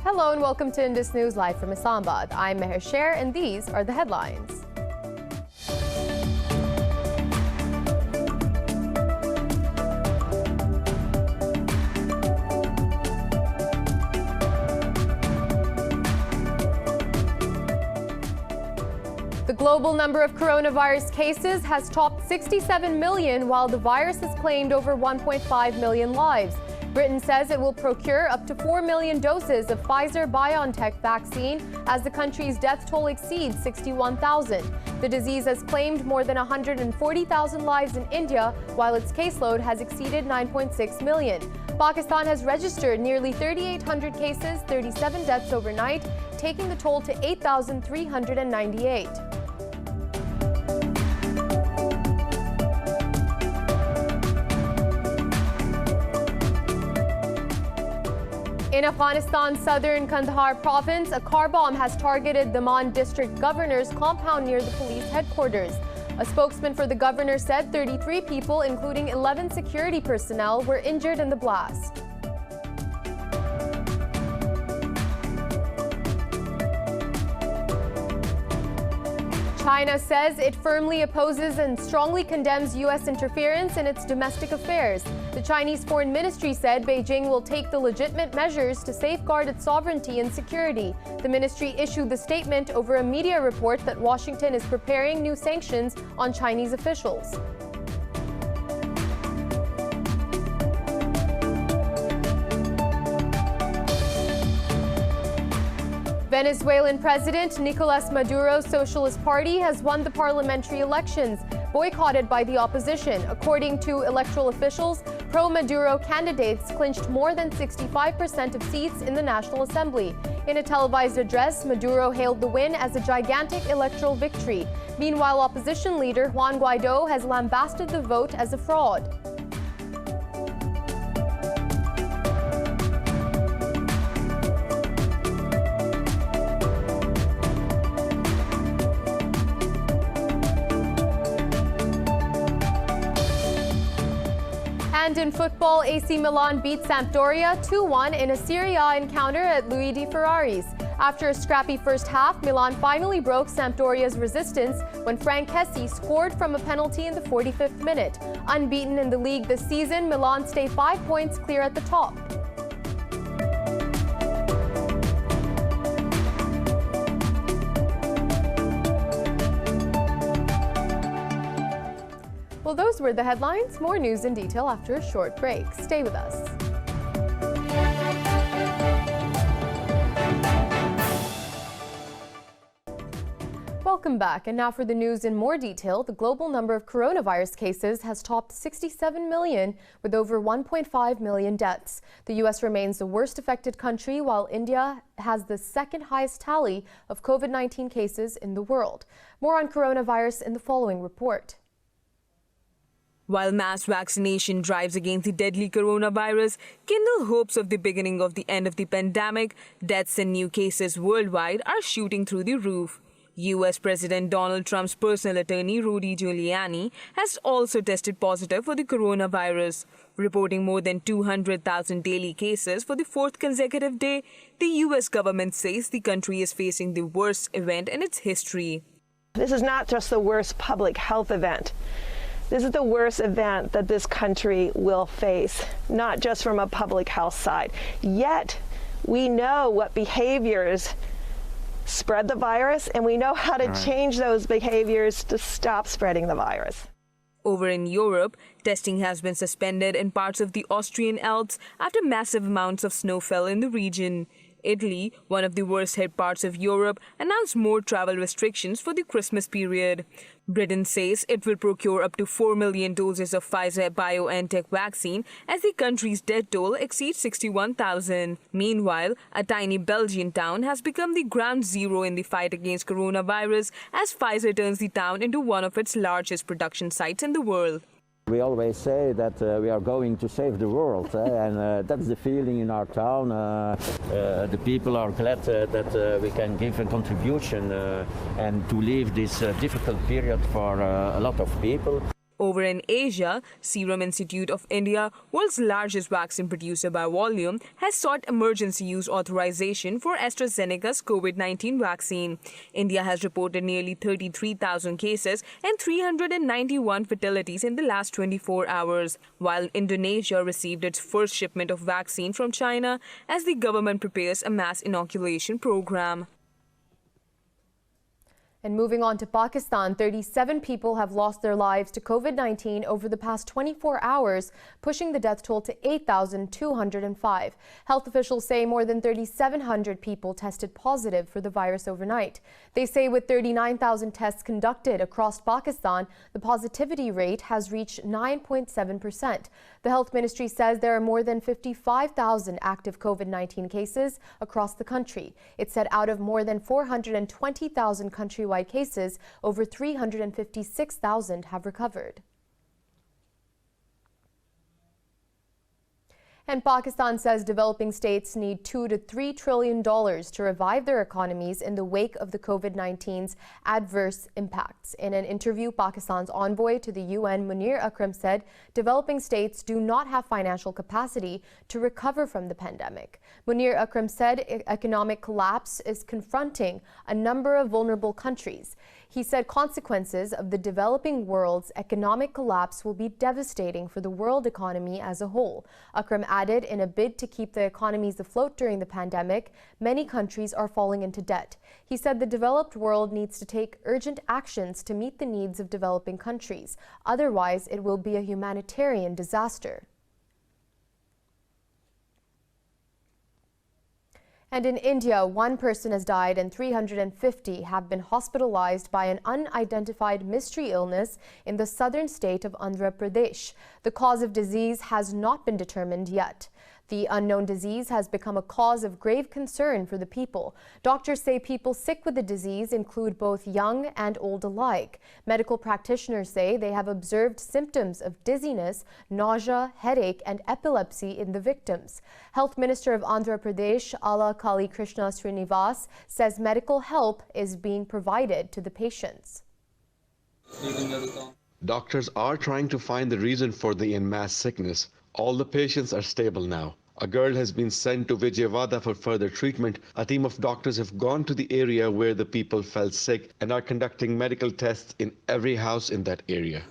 Hello and welcome to Indus News live from Islamabad. I'm Meher Sher and these are the headlines. The global number of coronavirus cases has topped 67 million, while the virus has claimed over 1.5 million lives. Britain says it will procure up to 4 million doses of Pfizer-BioNTech vaccine as the country's death toll exceeds 61,000. The disease has claimed more than 140,000 lives in India, while its caseload has exceeded 9.6 million. Pakistan has registered nearly 3,800 cases, 37 deaths overnight, taking the toll to 8,398. In Afghanistan's southern Kandahar province, a car bomb has targeted the Man district governor's compound near the police headquarters. A spokesman for the governor said 33 people, including 11 security personnel, were injured in the blast. China says it firmly opposes and strongly condemns U.S. interference in its domestic affairs. The Chinese Foreign Ministry said Beijing will take the legitimate measures to safeguard its sovereignty and security. The ministry issued the statement over a media report that Washington is preparing new sanctions on Chinese officials. Venezuelan President Nicolas Maduro's Socialist Party has won the parliamentary elections, boycotted by the opposition. According to electoral officials, pro-Maduro candidates clinched more than 65% of seats in the National Assembly. In a televised address, Maduro hailed the win as a gigantic electoral victory. Meanwhile, opposition leader Juan Guaido has lambasted the vote as a fraud. And in football, AC Milan beat Sampdoria 2-1 in a Serie A encounter at Luigi Ferrari's. After a scrappy first half, Milan finally broke Sampdoria's resistance when Frank Kessie scored from a penalty in the 45th minute. Unbeaten in the league this season, Milan stay 5 points clear at the top. Well, those were the headlines. More news in detail after a short break. Stay with us. Welcome back. And now for the news in more detail. The global number of coronavirus cases has topped 67 million, with over 1.5 million deaths. The U.S. remains the worst affected country, while India has the second highest tally of COVID-19 cases in the world. More on coronavirus in the following report. While mass vaccination drives against the deadly coronavirus kindle hopes of the beginning of the end of the pandemic, deaths and new cases worldwide are shooting through the roof. U.S. President Donald Trump's personal attorney, Rudy Giuliani, has also tested positive for the coronavirus. Reporting more than 200,000 daily cases for the fourth consecutive day, the U.S. government says the country is facing the worst event in its history. This is not just the worst public health event. This is the worst event that this country will face, not just from a public health side. Yet, we know what behaviors spread the virus, and we know how to change those behaviors to stop spreading the virus. Over in Europe, testing has been suspended in parts of the Austrian Alps after massive amounts of snow fell in the region. Italy, one of the worst hit parts of Europe, announced more travel restrictions for the Christmas period. Britain says it will procure up to 4 million doses of Pfizer-BioNTech vaccine as the country's death toll exceeds 61,000. Meanwhile, a tiny Belgian town has become the ground zero in the fight against coronavirus as Pfizer turns the town into one of its largest production sites in the world. We always say that we are going to save the world, and that's the feeling in our town. The people are glad that we can give a contribution and to leave this difficult period for a lot of people. Over in Asia, Serum Institute of India, world's largest vaccine producer by volume, has sought emergency use authorization for AstraZeneca's COVID-19 vaccine. India has reported nearly 33,000 cases and 391 fatalities in the last 24 hours, while Indonesia received its first shipment of vaccine from China as the government prepares a mass inoculation program. And moving on to Pakistan, 37 people have lost their lives to COVID-19 over the past 24 hours, pushing the death toll to 8,205. Health officials say more than 3,700 people tested positive for the virus overnight. They say with 39,000 tests conducted across Pakistan, the positivity rate has reached 9.7%. The health ministry says there are more than 55,000 active COVID-19 cases across the country. It said out of more than 420,000 countrywide cases, over 356,000 have recovered. And Pakistan says developing states need $2 to $3 trillion to revive their economies in the wake of the COVID-19's adverse impacts. In an interview, Pakistan's envoy to the UN, Munir Akram, said developing states do not have financial capacity to recover from the pandemic. Munir Akram said economic collapse is confronting a number of vulnerable countries. He said consequences of the developing world's economic collapse will be devastating for the world economy as a whole. Akram added, in a bid to keep the economies afloat during the pandemic, many countries are falling into debt. He said the developed world needs to take urgent actions to meet the needs of developing countries. Otherwise, it will be a humanitarian disaster. And in India, one person has died and 350 have been hospitalized by an unidentified mystery illness in the southern state of Andhra Pradesh. The cause of disease has not been determined yet. The unknown disease has become a cause of grave concern for the people. Doctors say people sick with the disease include both young and old alike. Medical practitioners say they have observed symptoms of dizziness, nausea, headache, and epilepsy in the victims. Health Minister of Andhra Pradesh, Ala Kali Krishna Srinivas, says medical help is being provided to the patients. Doctors are trying to find the reason for the en masse sickness. All the patients are stable now. A girl has been sent to Vijayawada for further treatment. A team of doctors have gone to the area where the people fell sick and are conducting medical tests in every house in that area.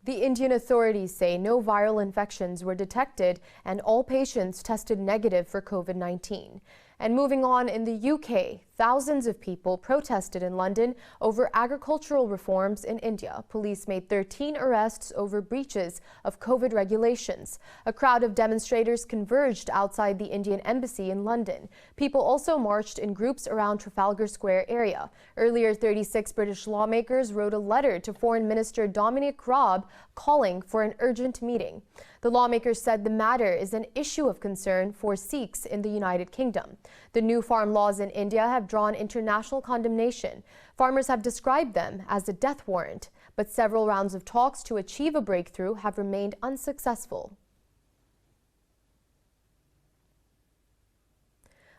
The Indian authorities say no viral infections were detected and all patients tested negative for COVID-19. And moving on, in the UK, thousands of people protested in London over agricultural reforms in India. Police made 13 arrests over breaches of COVID regulations. A crowd of demonstrators converged outside the Indian embassy in London. People also marched in groups around Trafalgar Square area. Earlier, 36 British lawmakers wrote a letter to Foreign Minister Dominic Raab calling for an urgent meeting. The lawmakers said the matter is an issue of concern for Sikhs in the United Kingdom. The new farm laws in India have drawn international condemnation. Farmers have described them as a death warrant, but several rounds of talks to achieve a breakthrough have remained unsuccessful.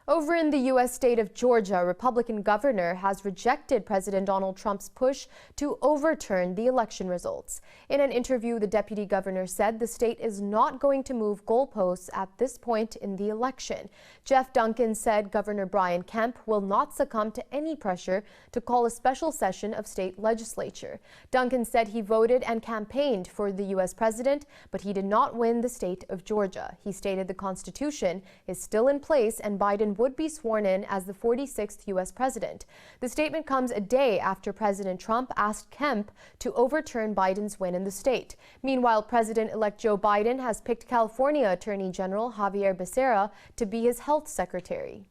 Over in the U.S. state of Georgia, a Republican governor has rejected President Donald Trump's push to overturn the election results. In an interview, the deputy governor said the state is not going to move goalposts at this point in the election. Jeff Duncan said Governor Brian Kemp will not succumb to any pressure to call a special session of state legislature. Duncan said he voted and campaigned for the U.S. president, but he did not win the state of Georgia. He stated the Constitution is still in place and Biden would be sworn in as the 46th U.S. president. The statement comes a day after President Trump asked Kemp to overturn Biden's win in the state. Meanwhile, President-elect Joe Biden has picked California Attorney General Javier Becerra to be his health secretary.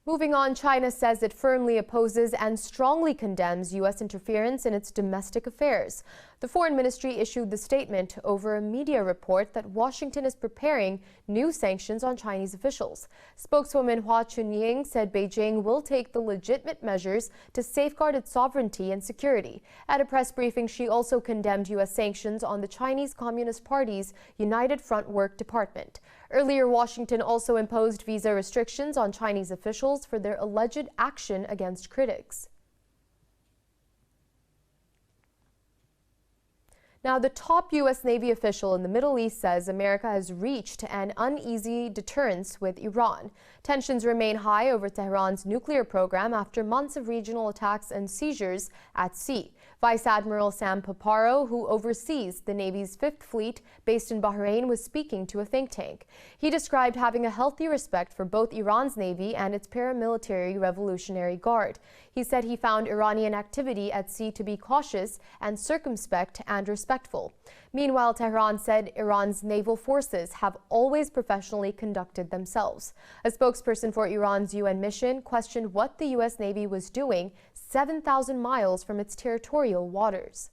Moving on, China says it firmly opposes and strongly condemns U.S. interference in its domestic affairs. The Foreign Ministry issued the statement over a media report that Washington is preparing new sanctions on Chinese officials. Spokeswoman Hua Chunying said Beijing will take the legitimate measures to safeguard its sovereignty and security. At a press briefing, she also condemned U.S. sanctions on the Chinese Communist Party's United Front Work Department. Earlier, Washington also imposed visa restrictions on Chinese officials for their alleged action against critics. Now, the top U.S. Navy official in the Middle East says America has reached an uneasy deterrence with Iran. Tensions remain high over Tehran's nuclear program after months of regional attacks and seizures at sea. Vice Admiral Sam Paparo, who oversees the Navy's Fifth Fleet based in Bahrain, was speaking to a think tank. He described having a healthy respect for both Iran's Navy and its paramilitary Revolutionary Guard. He said he found Iranian activity at sea to be cautious and circumspect and respectful. Meanwhile, Tehran said Iran's naval forces have always professionally conducted themselves. A spokesperson for Iran's UN mission questioned what the U.S. Navy was doing 7,000 miles from its territorial waters.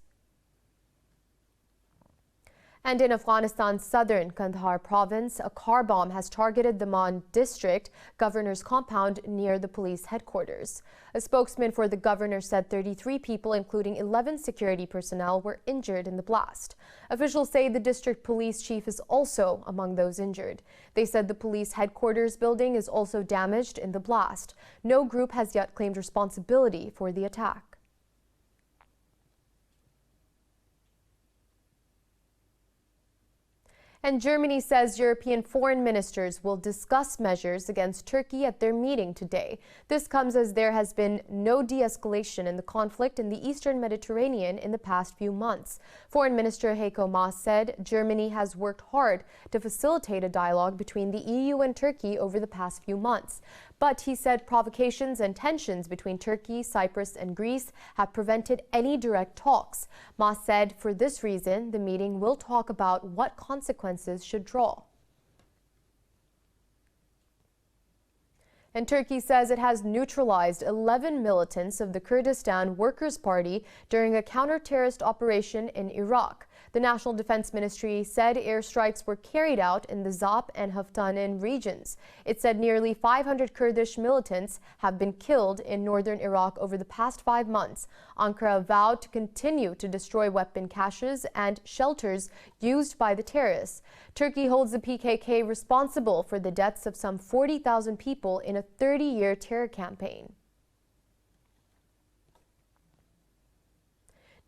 And in Afghanistan's southern Kandahar province, a car bomb has targeted the Mon district governor's compound near the police headquarters. A spokesman for the governor said 33 people, including 11 security personnel, were injured in the blast. Officials say the district police chief is also among those injured. They said the police headquarters building is also damaged in the blast. No group has yet claimed responsibility for the attack. And Germany says European foreign ministers will discuss measures against Turkey at their meeting today. This comes as there has been no de-escalation in the conflict in the eastern Mediterranean in the past few months. Foreign Minister Heiko Maas said Germany has worked hard to facilitate a dialogue between the EU and Turkey over the past few months. But he said provocations and tensions between Turkey, Cyprus, and Greece have prevented any direct talks. Maas said for this reason, the meeting will talk about what consequences should draw. And Turkey says it has neutralized 11 militants of the Kurdistan Workers' Party during a counter-terrorist operation in Iraq. The National Defense Ministry said airstrikes were carried out in the Zap and Haftanin regions. It said nearly 500 Kurdish militants have been killed in northern Iraq over the past 5 months. Ankara vowed to continue to destroy weapon caches and shelters used by the terrorists. Turkey holds the PKK responsible for the deaths of some 40,000 people in a 30-year terror campaign.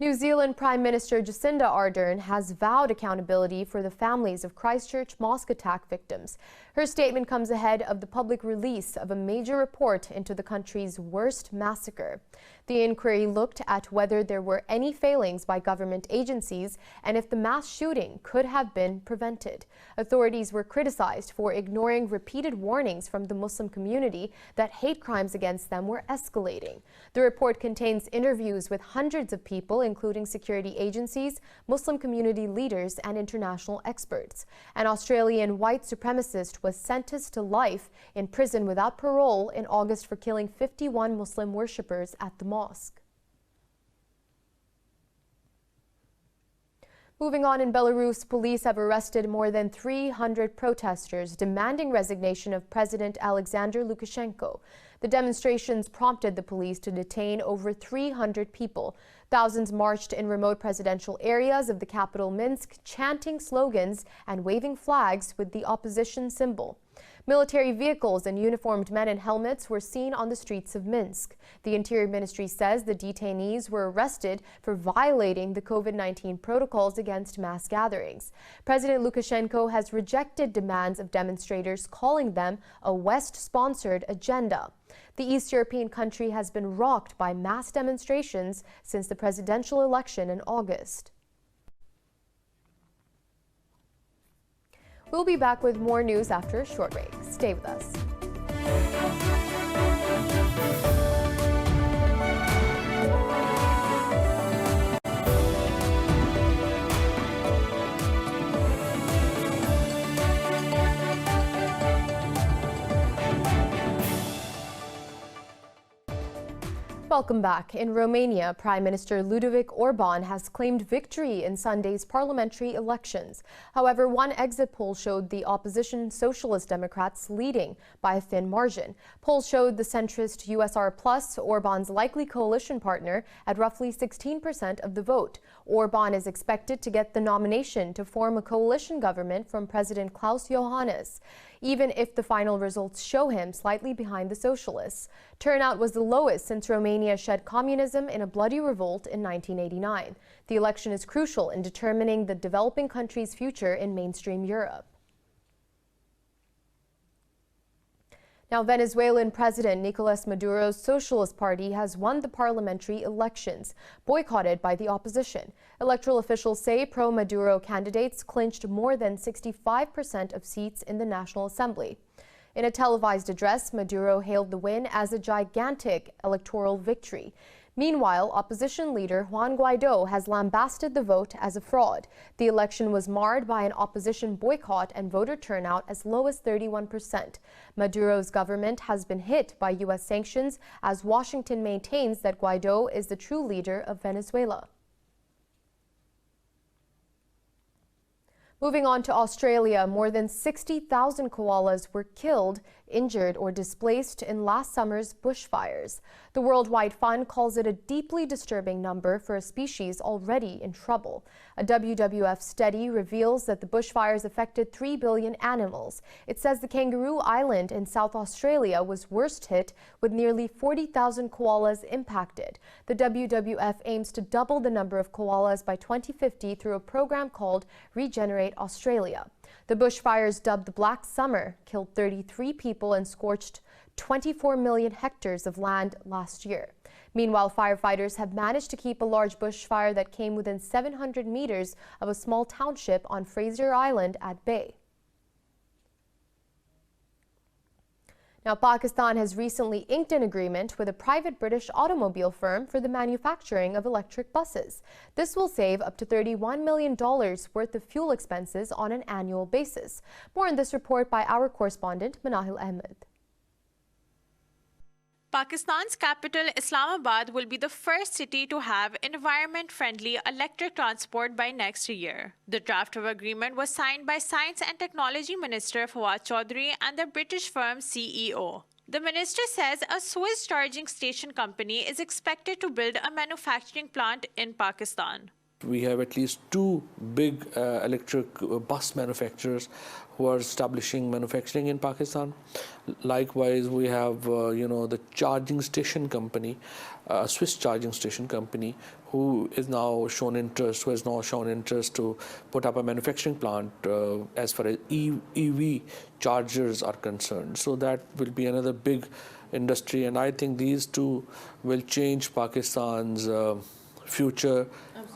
New Zealand Prime Minister Jacinda Ardern has vowed accountability for the families of Christchurch mosque attack victims. Her statement comes ahead of the public release of a major report into the country's worst massacre. The inquiry looked at whether there were any failings by government agencies and if the mass shooting could have been prevented. Authorities were criticized for ignoring repeated warnings from the Muslim community that hate crimes against them were escalating. The report contains interviews with hundreds of people, including security agencies, Muslim community leaders, and international experts. An Australian white supremacist was sentenced to life in prison without parole in August for killing 51 Muslim worshippers at the mosque. Moving on, in Belarus, police have arrested more than 300 protesters demanding resignation of President Alexander Lukashenko. The demonstrations prompted the police to detain over 300 people. Thousands marched in remote presidential areas of the capital Minsk, chanting slogans and waving flags with the opposition symbol. Military vehicles and uniformed men in helmets were seen on the streets of Minsk. The Interior Ministry says the detainees were arrested for violating the COVID-19 protocols against mass gatherings. President Lukashenko has rejected demands of demonstrators, calling them a West-sponsored agenda. The East European country has been rocked by mass demonstrations since the presidential election in August. We'll be back with more news after a short break. Stay with us. Welcome back. In Romania, Prime Minister Ludovic Orban has claimed victory in Sunday's parliamentary elections. However, one exit poll showed the opposition Socialist Democrats leading by a thin margin. Polls showed the centrist USR+, Orban's likely coalition partner, at roughly 16% of the vote. Orban is expected to get the nomination to form a coalition government from President Klaus Iohannis, even if the final results show him slightly behind the socialists. Turnout was the lowest since Romania shed communism in a bloody revolt in 1989. The election is crucial in determining the developing country's future in mainstream Europe. Now, Venezuelan President Nicolas Maduro's Socialist Party has won the parliamentary elections, boycotted by the opposition. Electoral officials say pro-Maduro candidates clinched more than 65% of seats in the National Assembly. In a televised address, Maduro hailed the win as a gigantic electoral victory. Meanwhile, opposition leader Juan Guaido has lambasted the vote as a fraud. The election was marred by an opposition boycott and voter turnout as low as 31%. Maduro's government has been hit by U.S. sanctions as Washington maintains that Guaido is the true leader of Venezuela. Moving on to Australia, more than 60,000 koalas were killed, injured, or displaced in last summer's bushfires. The Worldwide Fund calls it a deeply disturbing number for a species already in trouble. A WWF study reveals that the bushfires affected 3 billion animals. It says the Kangaroo Island in South Australia was worst hit, with nearly 40,000 koalas impacted. The WWF aims to double the number of koalas by 2050 through a program called Regenerate Australia. The bushfires, dubbed the Black Summer, killed 33 people and scorched 24 million hectares of land last year. Meanwhile, firefighters have managed to keep a large bushfire that came within 700 meters of a small township on Fraser Island at bay. Now, Pakistan has recently inked an agreement with a private British automobile firm for the manufacturing of electric buses. This will save up to $31 million worth of fuel expenses on an annual basis. More in this report by our correspondent, Manahil Ahmed. Pakistan's capital, Islamabad, will be the first city to have environment-friendly electric transport by next year. The draft of agreement was signed by Science and Technology Minister Fawad Chaudhry and the British firm CEO. The minister says a Swiss charging station company is expected to build a manufacturing plant in Pakistan. We have at least 2 big electric bus manufacturers who are establishing manufacturing in Pakistan. Likewise, we have, the charging station company, Swiss charging station company, who has now shown interest to put up a manufacturing plant as far as EV chargers are concerned. So that will be another big industry, and I think these two will change Pakistan's future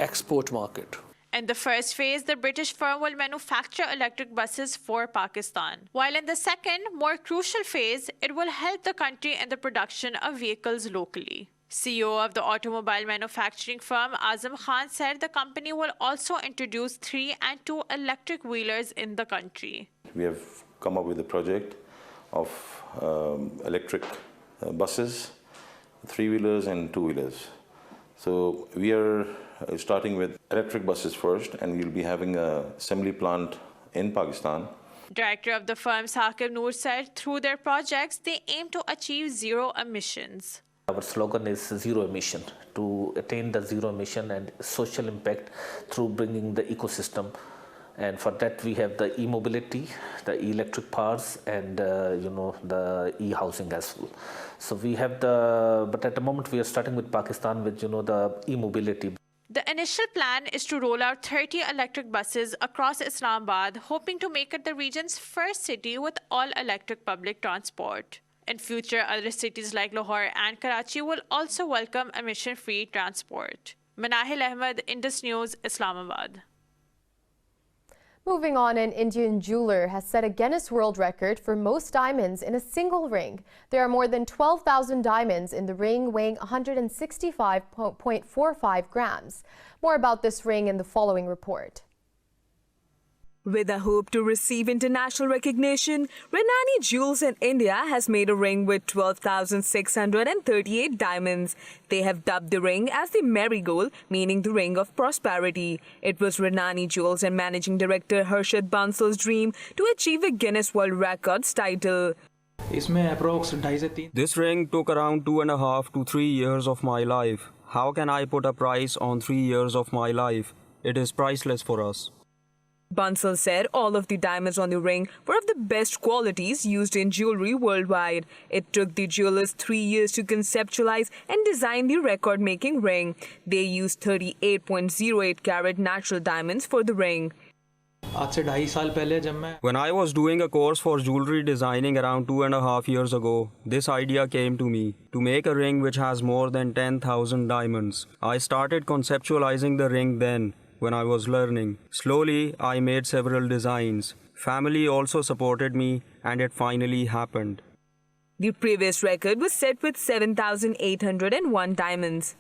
export market. In the first phase, the British firm will manufacture electric buses for Pakistan, while in the second, more crucial phase, it will help the country in the production of vehicles locally. CEO of the automobile manufacturing firm, Azam Khan, said the company will also introduce 3 and 2 electric wheelers in the country. We have come up with a project of electric buses, 3-wheelers and 2-wheelers. So we are starting with electric buses first, and we'll be having an assembly plant in Pakistan. Director of the firm, Saqib Noor, said through their projects, they aim to achieve zero emissions. Our slogan is zero emission, to attain the zero emission and social impact through bringing the ecosystem. And for that, we have the e-mobility, the electric cars, and the e-housing as well. So we have but at the moment we are starting with Pakistan with the e-mobility. The initial plan is to roll out 30 electric buses across Islamabad, hoping to make it the region's first city with all-electric public transport. In future, other cities like Lahore and Karachi will also welcome emission-free transport. Manahil Ahmed, Indus News, Islamabad. Moving on, an Indian jeweler has set a Guinness World Record for most diamonds in a single ring. There are more than 12,000 diamonds in the ring, weighing 165.45 grams. More about this ring in the following report. With a hope to receive international recognition, Renani Jewels in India has made a ring with 12,638 diamonds. They have dubbed the ring as the Marigold, meaning the ring of prosperity. It was Renani Jewels and Managing Director Harshad Bansal's dream to achieve a Guinness World Records title. This ring took around 2.5 to 3 years of my life. How can I put a price on 3 years of my life? It is priceless for us. Bansal said all of the diamonds on the ring were of the best qualities used in jewelry worldwide. It took the jewelers 3 years to conceptualize and design the record-making ring. They used 38.08 carat natural diamonds for the ring. When I was doing a course for jewelry designing around 2.5 years ago, this idea came to me to make a ring which has more than 10,000 diamonds. I started conceptualizing the ring then. When I was learning. Slowly, I made several designs. Family also supported me, and it finally happened. The previous record was set with 7,801 diamonds.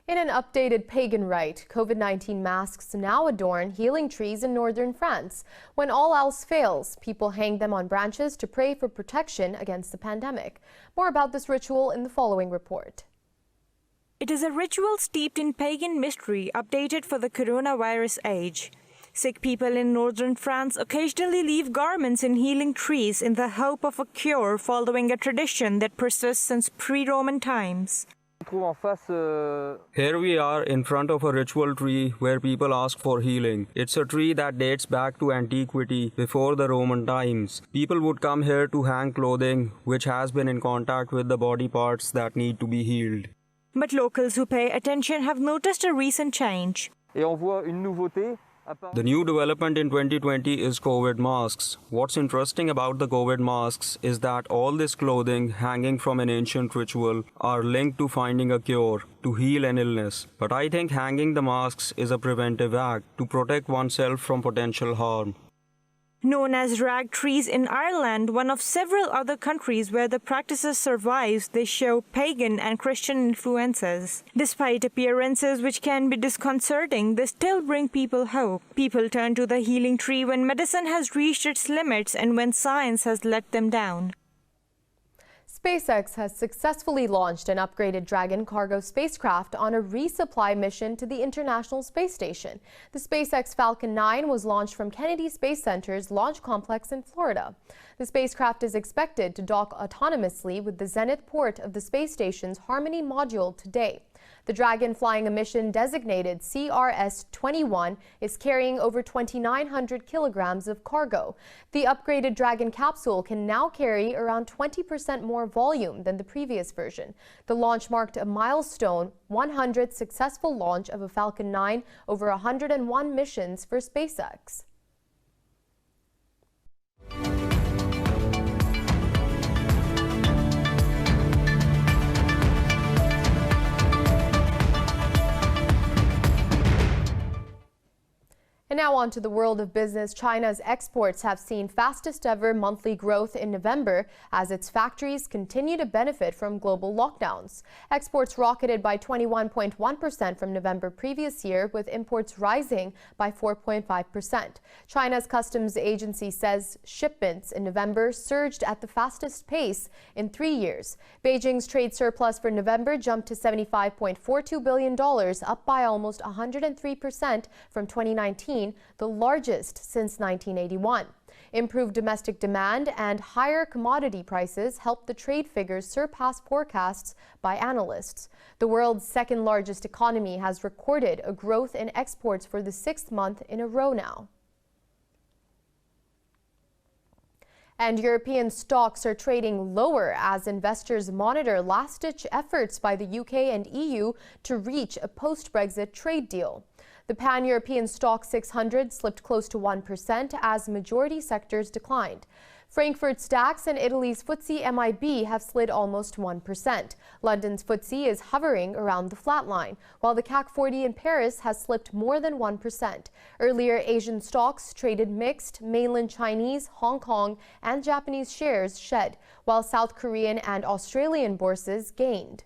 In an updated pagan rite, COVID-19 masks now adorn healing trees in northern France. When all else fails, people hang them on branches to pray for protection against the pandemic. More about this ritual in the following report. It is a ritual steeped in pagan mystery, updated for the coronavirus age. Sick people in northern France occasionally leave garments in healing trees in the hope of a cure, following a tradition that persists since pre-Roman times. Here we are in front of a ritual tree where people ask for healing. It's a tree that dates back to antiquity, before the Roman times. People would come here to hang clothing which has been in contact with the body parts that need to be healed. But locals who pay attention have noticed a recent change. The new development in 2020 is COVID masks. What's interesting about the COVID masks is that all this clothing hanging from an ancient ritual are linked to finding a cure, to heal an illness. But I think hanging the masks is a preventive act to protect oneself from potential harm. Known as rag trees in Ireland, one of several other countries where the practices survives, they show pagan and Christian influences. Despite appearances which can be disconcerting, they still bring people hope. People turn to the healing tree when medicine has reached its limits and when science has let them down. SpaceX has successfully launched an upgraded Dragon cargo spacecraft on a resupply mission to the International Space Station. The SpaceX Falcon 9 was launched from Kennedy Space Center's launch complex in Florida. The spacecraft is expected to dock autonomously with the Zenith port of the space station's Harmony module today. The Dragon, flying a mission designated CRS-21, is carrying over 2,900 kilograms of cargo. The upgraded Dragon capsule can now carry around 20% more volume than the previous version. The launch marked a milestone 100th successful launch of a Falcon 9 over 101 missions for SpaceX. And now on to the world of business. China's exports have seen fastest ever monthly growth in November as its factories continue to benefit from global lockdowns. Exports rocketed by 21.1% from November previous year, with imports rising by 4.5%. China's customs agency says shipments in November surged at the fastest pace in 3 years. Beijing's trade surplus for November jumped to $75.42 billion, up by almost 103% from 2019. The largest since 1981. Improved domestic demand and higher commodity prices helped the trade figures surpass forecasts by analysts. The world's second largest economy has recorded a growth in exports for the 6th month in a row now. And European stocks are trading lower as investors monitor last-ditch efforts by the UK and EU to reach a post-Brexit trade deal. The pan-European stock 600 slipped close to 1% as majority sectors declined. Frankfurt's DAX and Italy's FTSE MIB have slid almost 1%. London's FTSE is hovering around the flat line, while the CAC 40 in Paris has slipped more than 1%. Earlier, Asian stocks traded mixed. Mainland Chinese, Hong Kong, and Japanese shares shed, while South Korean and Australian bourses gained.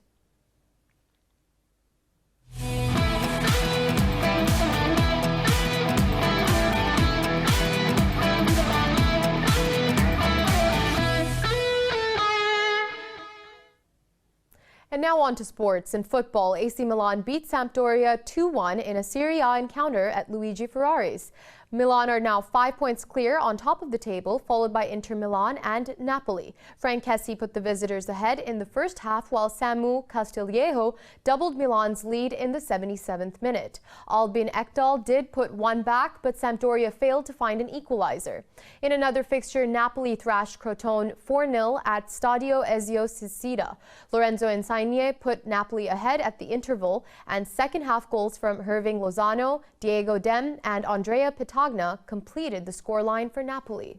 And now on to sports. In football, AC Milan beat Sampdoria 2-1 in a Serie A encounter at Luigi Ferrari's. Milan are now 5 points clear on top of the table, followed by Inter Milan and Napoli. Frank Kessie put the visitors ahead in the first half, while Samu Castillejo doubled Milan's lead in the 77th minute. Albin Ekdal did put one back, but Sampdoria failed to find an equalizer. In another fixture, Napoli thrashed Crotone 4-0 at Stadio Ezio Sicida. Lorenzo Insigne put Napoli ahead at the interval, and second-half goals from Hirving Lozano, Diego Dem, and Andrea Pitagna completed the scoreline for Napoli.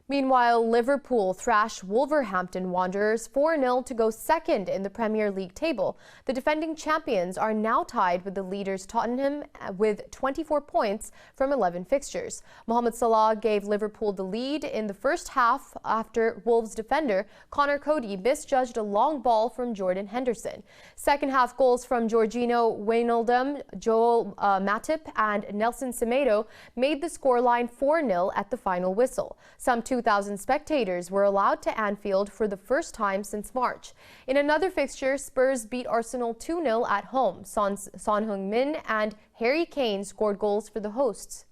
Meanwhile, Liverpool thrashed Wolverhampton Wanderers 4-0 to go second in the Premier League table. The defending champions are now tied with the leaders Tottenham with 24 points from 11 fixtures. Mohamed Salah gave Liverpool the lead in the first half after Wolves defender Connor Cody misjudged a long ball from Jordan Henderson. Second half goals from Georginio Wijnaldum, Joel Matip and Nelson Semedo made the scoreline 4-0 at the final whistle. Some 2,000 spectators were allowed to Anfield for the first time since March. In another fixture, Spurs beat Arsenal 2-0 at home. Son Heung-min and Harry Kane scored goals for the hosts.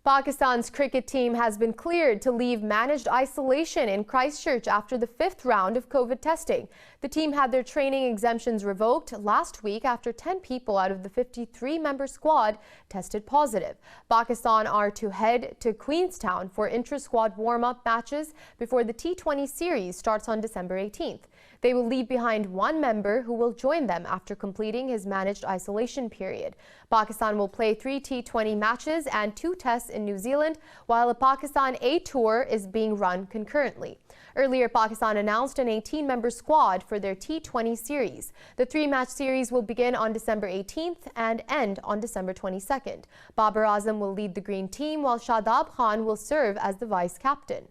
Pakistan's cricket team has been cleared to leave managed isolation in Christchurch after the 5th round of COVID testing. The team had their training exemptions revoked last week after 10 people out of the 53-member squad tested positive. Pakistan are to head to Queenstown for intra-squad warm-up matches before the T20 series starts on December 18th. They will leave behind one member who will join them after completing his managed isolation period. Pakistan will play 3 T20 matches and 2 tests in New Zealand, while a Pakistan A tour is being run concurrently. Earlier, Pakistan announced an 18-member squad for their T20 series. The 3-match series will begin on December 18th and end on December 22nd. Babar Azam will lead the green team, while Shadab Khan will serve as the vice captain.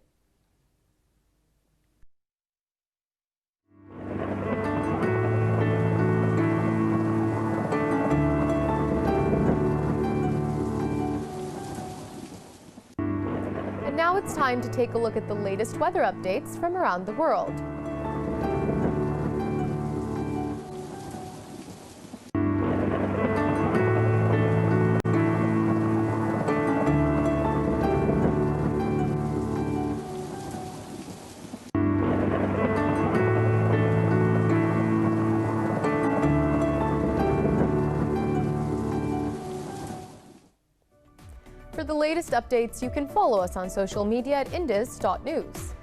And now it's time to take a look at the latest weather updates from around the world. For the latest updates, you can follow us on social media at indus.news.